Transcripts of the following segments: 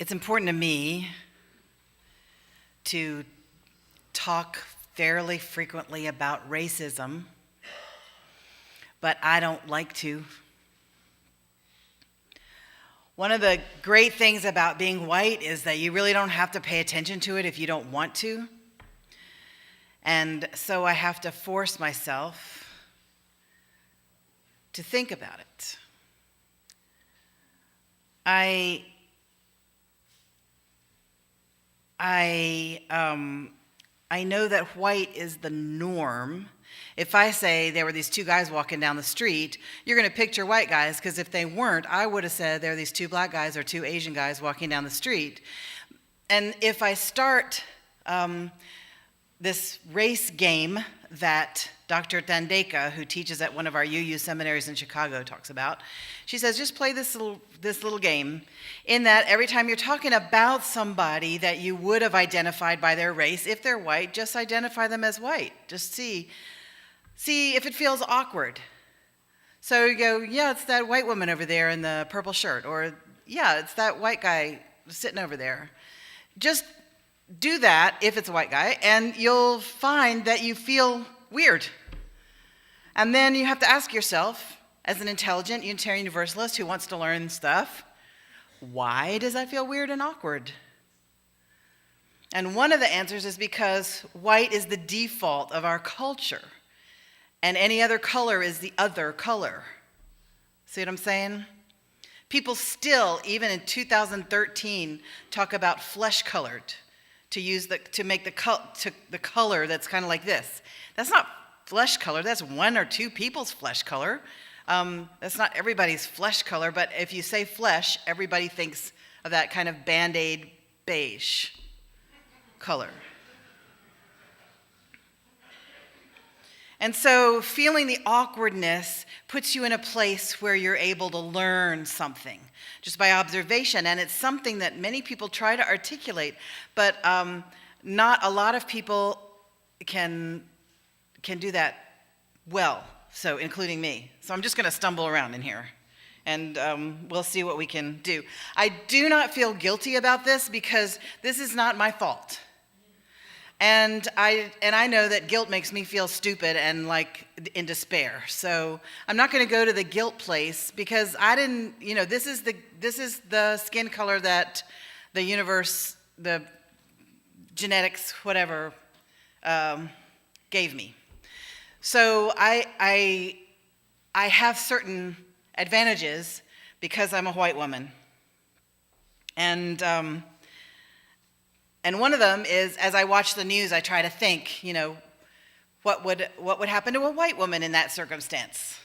It's important to me to talk fairly frequently about racism, but I don't like to. One of the great things about being white is that you really don't have to pay attention to it if you don't want to. And so I have to force myself to think about it. I know that white is the norm. If I say there were these two guys walking down the street, you're going to picture white guys, because if they weren't, I would have said there are these two black guys or two Asian guys walking down the street. And if I start this race game that Dr. Thandeka, who teaches at one of our UU seminaries in Chicago, talks about, she says, just play this little game, in that every time you're talking about somebody that you would have identified by their race, if they're white, just identify them as white. Just see if it feels awkward. So you go, yeah, it's that white woman over there in the purple shirt, or yeah, it's that white guy sitting over there. Just do that if it's a white guy, and you'll find that you feel weird. And then you have to ask yourself, as an intelligent Unitarian Universalist who wants to learn stuff, why does that feel weird and awkward? And one of the answers is because white is the default of our culture, and any other color is the other color. See what I'm saying? People still, even in 2013, talk about flesh-colored to make the color that's kind of like this. That's not flesh color. That's one or two people's flesh color. That's not everybody's flesh color, but if you say flesh, everybody thinks of that kind of Band-Aid beige color. And so feeling the awkwardness puts you in a place where you're able to learn something just by observation. And it's something that many people try to articulate, but not a lot of people can do that well, so including me. So I'm just going to stumble around in here, and we'll see what we can do. I do not feel guilty about this because this is not my fault. And I know that guilt makes me feel stupid and like in despair. So I'm not going to go to the guilt place because I didn't, this is the skin color that the universe, the genetics, whatever, gave me. So I have certain advantages because I'm a white woman. And one of them is, as I watch the news, I try to think, what would happen to a white woman in that circumstance?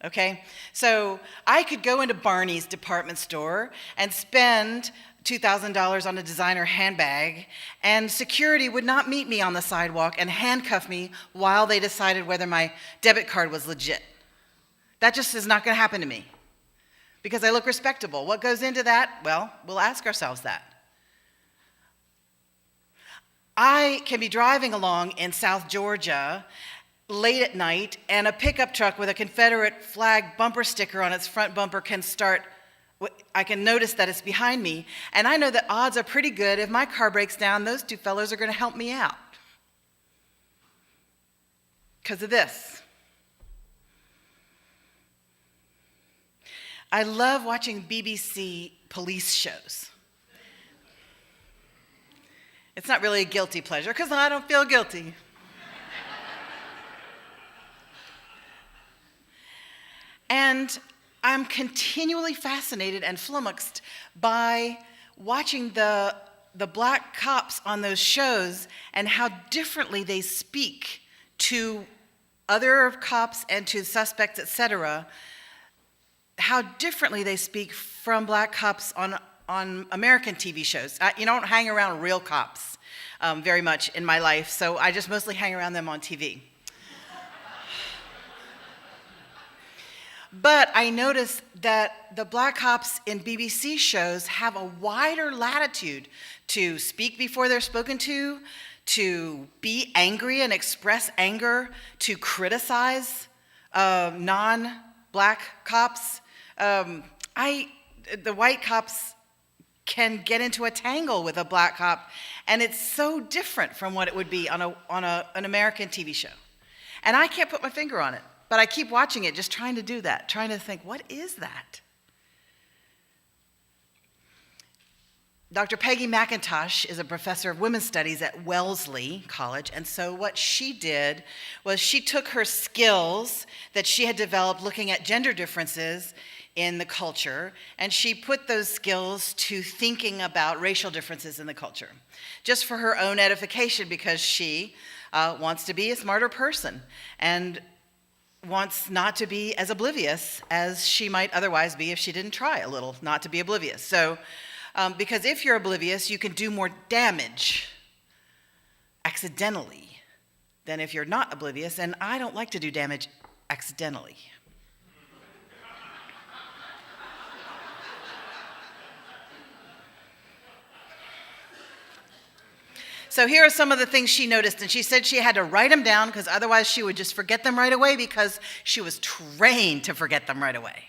Okay? So I could go into Barney's department store and spend $2,000 on a designer handbag, and security would not meet me on the sidewalk and handcuff me while they decided whether my debit card was legit. That just is not going to happen to me because I look respectable. What goes into that? Well, we'll ask ourselves that. I can be driving along in South Georgia late at night, and a pickup truck with a Confederate flag bumper sticker on its front bumper can start. I can notice that it's behind me, and I know that odds are pretty good if my car breaks down, those two fellows are going to help me out because of this. I love watching BBC police shows. It's not really a guilty pleasure because I don't feel guilty. And I'm continually fascinated and flummoxed by watching the black cops on those shows and how differently they speak to other cops and to suspects, etc. How differently they speak from black cops on American TV shows. You don't hang around real cops very much in my life, so I just mostly hang around them on TV. But I notice that the black cops in BBC shows have a wider latitude to speak before they're spoken to be angry and express anger, to criticize non-black cops. The white cops can get into a tangle with a black cop, and it's so different from what it would be on an American TV show. And I can't put my finger on it, but I keep watching it, just trying to do that, trying to think, what is that? Dr. Peggy McIntosh is a professor of women's studies at Wellesley College, and so what she did was she took her skills that she had developed looking at gender differences in the culture, and she put those skills to thinking about racial differences in the culture, just for her own edification, because she wants to be a smarter person and wants not to be as oblivious as she might otherwise be if she didn't try a little not to be oblivious. So, because if you're oblivious, you can do more damage accidentally than if you're not oblivious, and I don't like to do damage accidentally. So here are some of the things she noticed, and she said she had to write them down because otherwise she would just forget them right away because she was trained to forget them right away.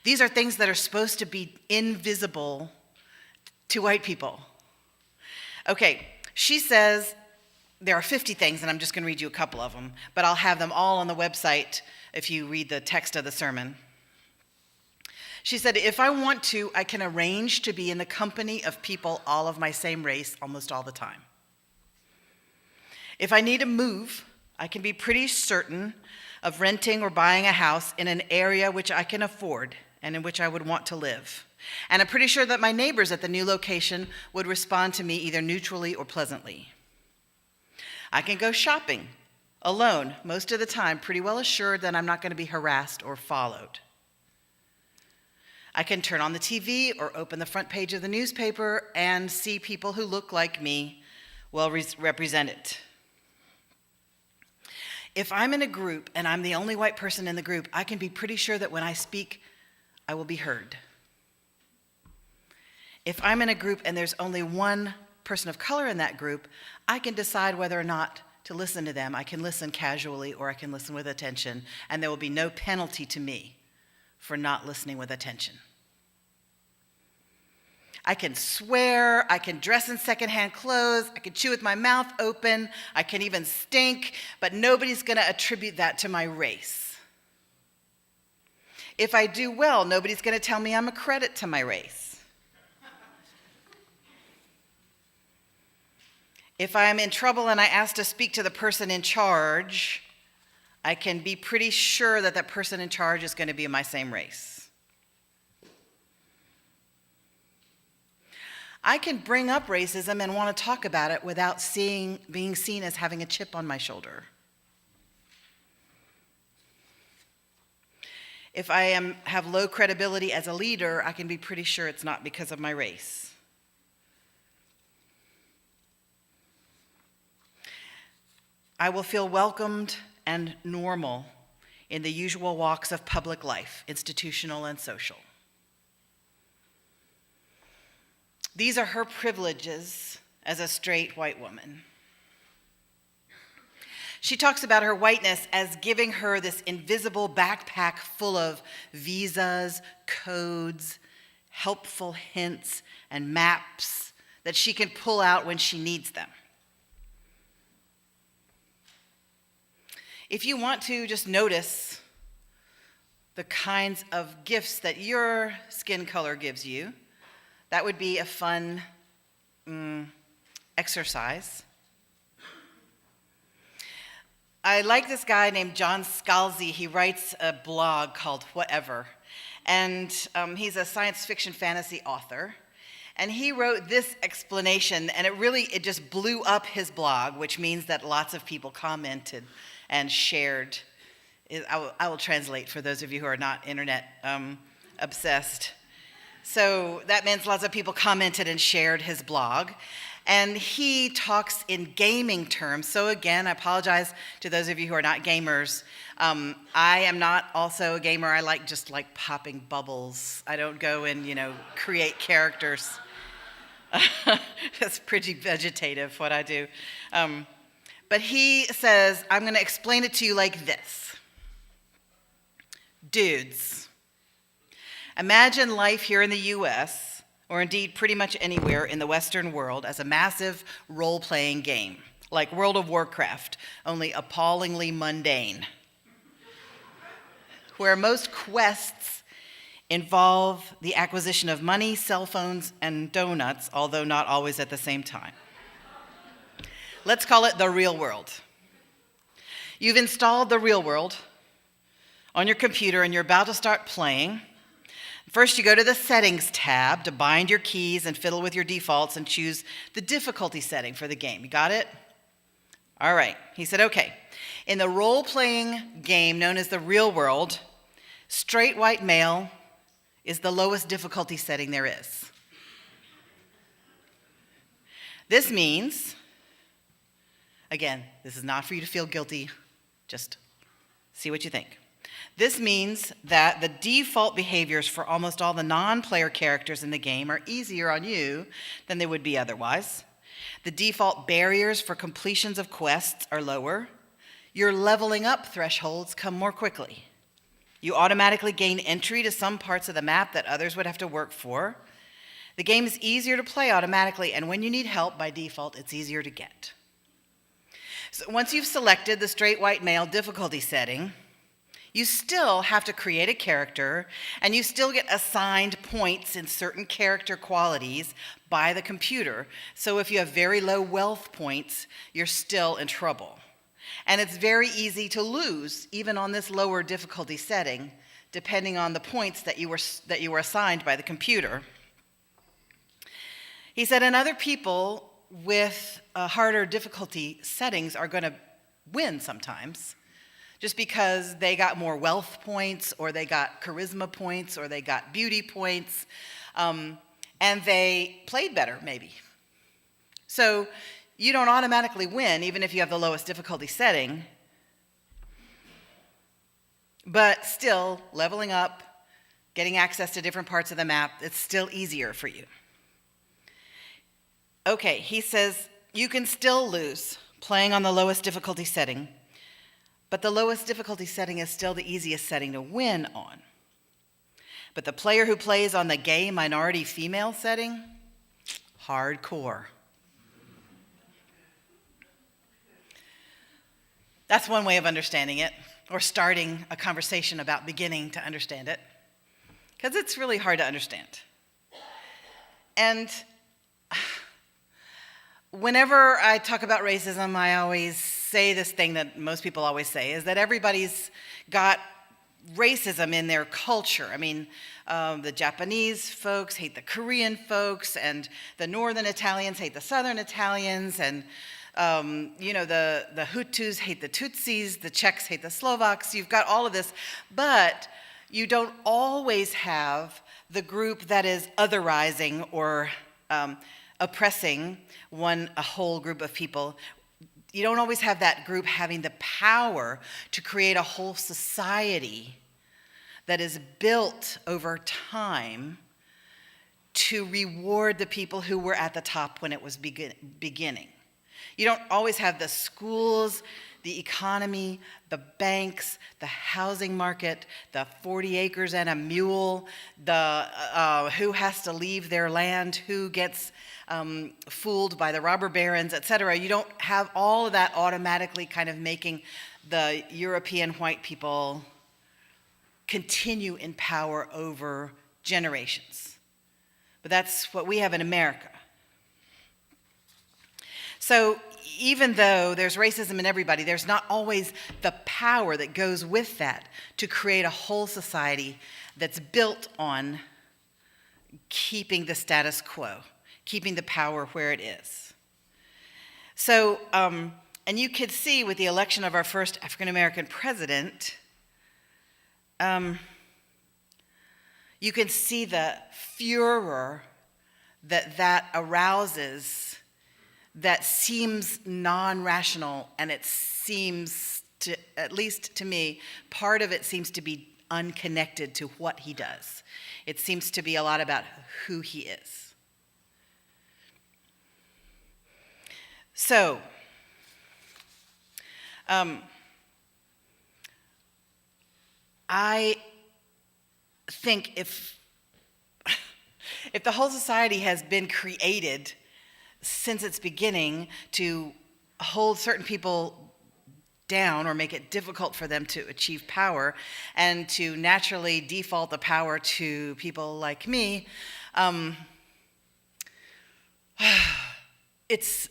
These are things that are supposed to be invisible to white people. Okay, she says there are 50 things, and I'm just going to read you a couple of them, but I'll have them all on the website if you read the text of the sermon. She said, if I want to, I can arrange to be in the company of people all of my same race almost all the time. If I need to move, I can be pretty certain of renting or buying a house in an area which I can afford and in which I would want to live. And I'm pretty sure that my neighbors at the new location would respond to me either neutrally or pleasantly. I can go shopping alone most of the time, pretty well assured that I'm not going to be harassed or followed. I can turn on the TV or open the front page of the newspaper and see people who look like me well represented. If I'm in a group and I'm the only white person in the group, I can be pretty sure that when I speak, I will be heard. If I'm in a group and there's only one person of color in that group, I can decide whether or not to listen to them. I can listen casually or I can listen with attention, and there will be no penalty to me for not listening with attention. I can swear, I can dress in secondhand clothes, I can chew with my mouth open, I can even stink, but nobody's going to attribute that to my race. If I do well, nobody's going to tell me I'm a credit to my race. If I'm in trouble and I ask to speak to the person in charge, I can be pretty sure that that person in charge is going to be of my same race. I can bring up racism and want to talk about it without being seen as having a chip on my shoulder. If I have low credibility as a leader, I can be pretty sure it's not because of my race. I will feel welcomed and normal in the usual walks of public life, institutional and social. These are her privileges as a straight white woman. She talks about her whiteness as giving her this invisible backpack full of visas, codes, helpful hints, and maps that she can pull out when she needs them. If you want to just notice the kinds of gifts that your skin color gives you, that would be a fun exercise. I like this guy named John Scalzi. He writes a blog called Whatever, and he's a science fiction fantasy author. And he wrote this explanation, and it just blew up his blog, which means that lots of people commented and shared. I will translate for those of you who are not internet obsessed. So that means lots of people commented and shared his blog. And he talks in gaming terms. So again, I apologize to those of you who are not gamers. I am not also a gamer. I like popping bubbles. I don't go and, create characters. That's pretty vegetative, what I do. But he says, I'm going to explain it to you like this. Dudes, imagine life here in the U.S. or indeed pretty much anywhere in the Western world, as a massive role-playing game, like World of Warcraft, only appallingly mundane, where most quests involve the acquisition of money, cell phones, and donuts, although not always at the same time. Let's call it the real world. You've installed the real world on your computer and you're about to start playing. First, you go to the Settings tab to bind your keys and fiddle with your defaults and choose the difficulty setting for the game. You got it? All right. He said, okay. In the role-playing game known as the real world, straight white male is the lowest difficulty setting there is. This means, again, this is not for you to feel guilty, just see what you think. This means that the default behaviors for almost all the non-player characters in the game are easier on you than they would be otherwise. The default barriers for completions of quests are lower. Your leveling up thresholds come more quickly. You automatically gain entry to some parts of the map that others would have to work for. The game is easier to play automatically, and when you need help, by default, it's easier to get. So once you've selected the straight white male difficulty setting, you still have to create a character, and you still get assigned points in certain character qualities by the computer. So if you have very low wealth points, you're still in trouble. And it's very easy to lose, even on this lower difficulty setting, depending on the points that you were assigned by the computer. He said, and other people with harder difficulty settings are going to win sometimes, just because they got more wealth points, or they got charisma points, or they got beauty points, and they played better, maybe. So you don't automatically win, even if you have the lowest difficulty setting, but still, leveling up, getting access to different parts of the map, it's still easier for you. Okay, he says, you can still lose playing on the lowest difficulty setting, but the lowest difficulty setting is still the easiest setting to win on. But the player who plays on the gay minority female setting, hardcore. That's one way of understanding it, or starting a conversation about beginning to understand it, because it's really hard to understand. And whenever I talk about racism, I always say this thing that most people always say, is that everybody's got racism in their culture. I mean, the Japanese folks hate the Korean folks, and the northern Italians hate the southern Italians, and the Hutus hate the Tutsis, the Czechs hate the Slovaks. You've got all of this, but you don't always have the group that is otherizing or oppressing a whole group of people. You don't always have that group having the power to create a whole society that is built over time to reward the people who were at the top when it was beginning. You don't always have the schools, the economy, the banks, the housing market, the 40 acres and a mule, the who has to leave their land, who gets fooled by the robber barons, etc. You don't have all of that automatically kind of making the European white people continue in power over generations. But that's what we have in America. So even though there's racism in everybody, there's not always the power that goes with that to create a whole society that's built on keeping the status quo, keeping the power where it is. So, and you could see with the election of our first African-American president, you can see the furor that arouses, that seems non-rational, and it seems to, at least to me, part of it seems to be unconnected to what he does. It seems to be a lot about who he is. So, I think if the whole society has been created since its beginning to hold certain people down or make it difficult for them to achieve power and to naturally default the power to people like me, it's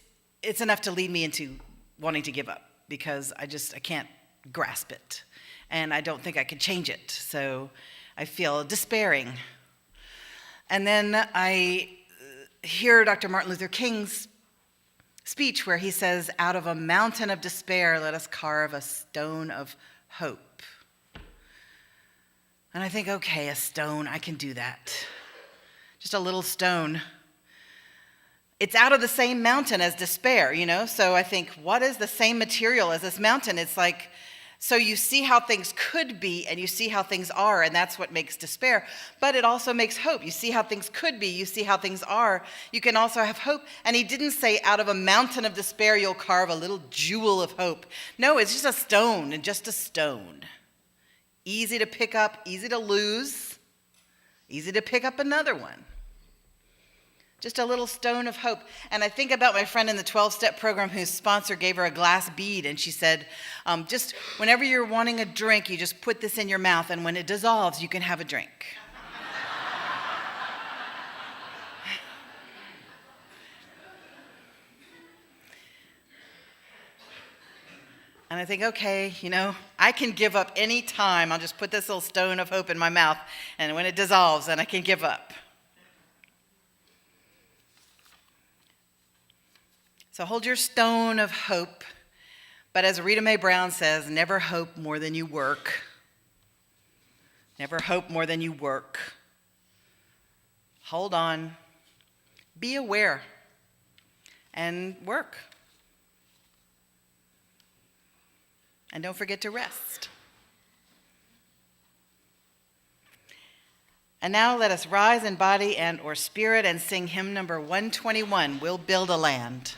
enough to lead me into wanting to give up, because I can't grasp it, and I don't think I can change it. So I feel despairing. And then I hear Dr. Martin Luther King's speech where he says, "Out of a mountain of despair, let us carve a stone of hope." And I think, okay, a stone, I can do that. Just a little stone. It's out of the same mountain as despair, So I think, what is the same material as this mountain? It's like, so you see how things could be and you see how things are, and that's what makes despair. But it also makes hope. You see how things could be, you see how things are. You can also have hope. And he didn't say, out of a mountain of despair, you'll carve a little jewel of hope. No, it's just a stone, and just a stone. Easy to pick up, easy to lose, easy to pick up another one. Just a little stone of hope. And I think about my friend in the 12-step program whose sponsor gave her a glass bead, and she said, just whenever you're wanting a drink, you just put this in your mouth, and when it dissolves, you can have a drink. And I think, okay, I can give up any time. I'll just put this little stone of hope in my mouth, and when it dissolves, then I can give up. So hold your stone of hope, but as Rita Mae Brown says, never hope more than you work. Never hope more than you work. Hold on, be aware, and work. And don't forget to rest. And now let us rise in body and or spirit and sing hymn number 121, We'll Build a Land.